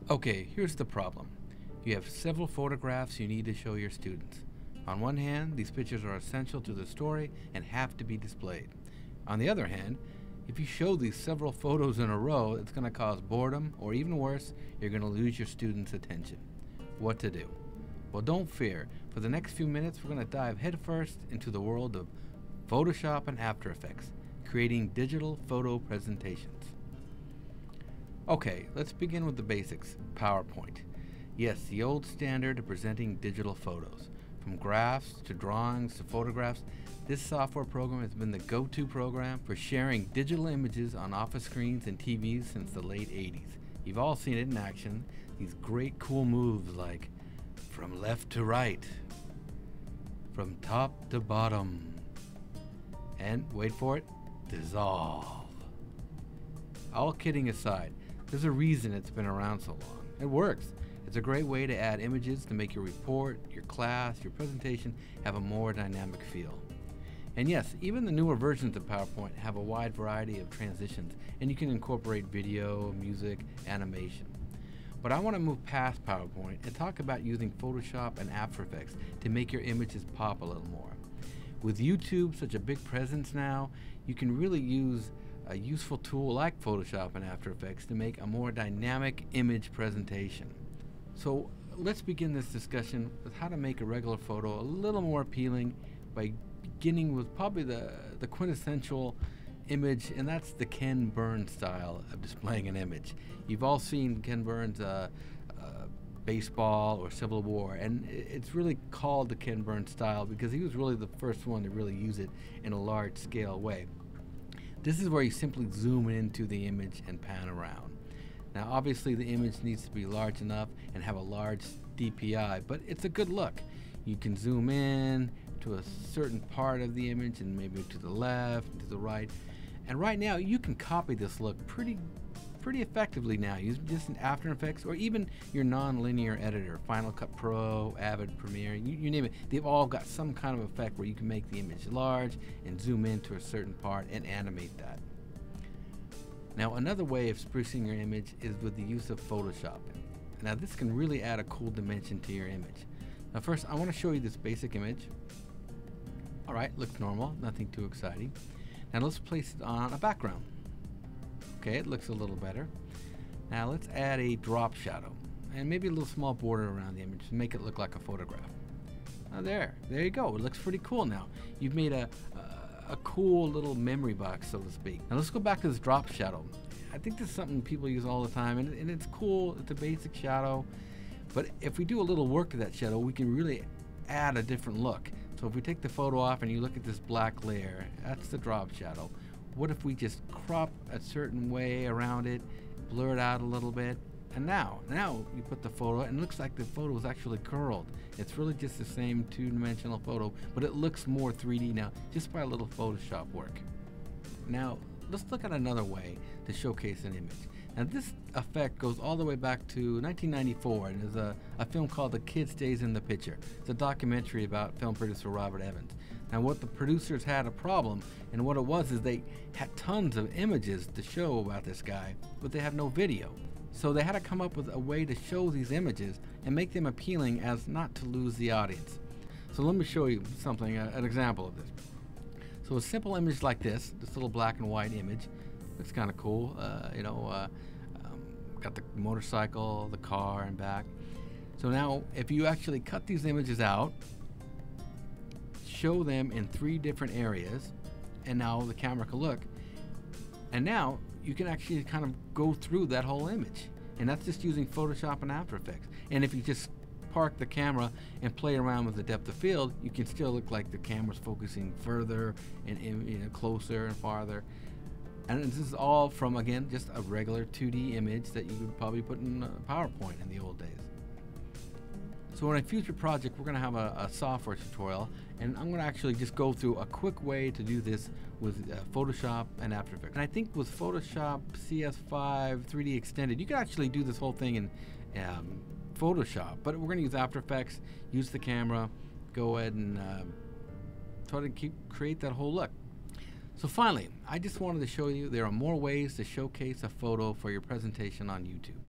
Okay, here's the problem. You have several photographs you need to show your students. On one hand, these pictures are essential to the story and have to be displayed. On the other hand, if you show these several photos in a row, it's going to cause boredom, or even worse, you're going to lose your students' attention. What to do? Well, don't fear. For the next few minutes, we're going to dive headfirst into the world of Photoshop and After Effects, creating digital photo presentations. Okay, let's begin with the basics. PowerPoint. Yes, the old standard of presenting digital photos. From graphs to drawings to photographs, this software program has been the go-to program for sharing digital images on office screens and TVs since the late 80s. You've all seen it in action, these great cool moves like from left to right, from top to bottom, and wait for it, dissolve. All kidding aside, there's a reason it's been around so long. It works. It's a great way to add images to make your report, your class, your presentation have a more dynamic feel. And yes, even the newer versions of PowerPoint have a wide variety of transitions, and you can incorporate video, music, animation. But I want to move past PowerPoint and talk about using Photoshop and After Effects to make your images pop a little more. With YouTube such a big presence now, you can really use a useful tool like Photoshop and After Effects to make a more dynamic image presentation. So let's begin this discussion with how to make a regular photo a little more appealing by beginning with probably the quintessential image, and that's the Ken Burns style of displaying an image. You've all seen Ken Burns' baseball or Civil War, and it's really called the Ken Burns style because he was really the first one to really use it in a large scale way. This is where you simply zoom into the image and pan around. Now obviously the image needs to be large enough and have a large DPI, but it's a good look. You can zoom in to a certain part of the image and maybe to the left, to the right. And right now you can copy this look pretty effectively now using just an After Effects or even your non-linear editor, Final Cut Pro, Avid Premiere, you name it. They've all got some kind of effect where you can make the image large and zoom into a certain part and animate that. Now another way of sprucing your image is with the use of Photoshop. Now this can really add a cool dimension to your image. Now first I want to show you this basic image. Alright, looks normal, nothing too exciting. Now let's place it on a background. Okay, it looks a little better. Now let's add a drop shadow and maybe a little small border around the image to make it look like a photograph. Now there you go. It looks pretty cool now. You've made a cool little memory box, so to speak. Now let's go back to this drop shadow. I think this is something people use all the time, and it's cool. It's a basic shadow, but if we do a little work to that shadow, we can really add a different look. So if we take the photo off and you look at this black layer, that's the drop shadow. What if we just crop a certain way around it, blur it out a little bit, and now you put the photo and it looks like the photo is actually curled. It's really just the same two-dimensional photo, but it looks more 3D now just by a little Photoshop work. Now let's look at another way to showcase an image. Now this effect goes all the way back to 1994, and there's a film called The Kid Stays in the Picture. It's a documentary about film producer Robert Evans. Now what the producers had a problem, and what it was is they had tons of images to show about this guy, but they have no video. So they had to come up with a way to show these images and make them appealing as not to lose the audience. So let me show you something, an example of this. So a simple image like this little black and white image, looks kind of cool. Got the motorcycle, the car, and back. So now if you actually cut these images out, show them in 3 different areas, and now the camera can look, and now you can actually kind of go through that whole image, and that's just using Photoshop and After Effects. And if you just park the camera and play around with the depth of field, you can still look like the camera's focusing further and closer and farther. And this is all from, again, just a regular 2D image that you would probably put in PowerPoint in the old days. So in a future project, we're going to have a software tutorial, and I'm going to actually just go through a quick way to do this with Photoshop and After Effects. And I think with Photoshop CS5 3D Extended, you can actually do this whole thing in Photoshop, but we're going to use After Effects, use the camera, go ahead and try to create that whole look. So finally, I just wanted to show you there are more ways to showcase a photo for your presentation on YouTube.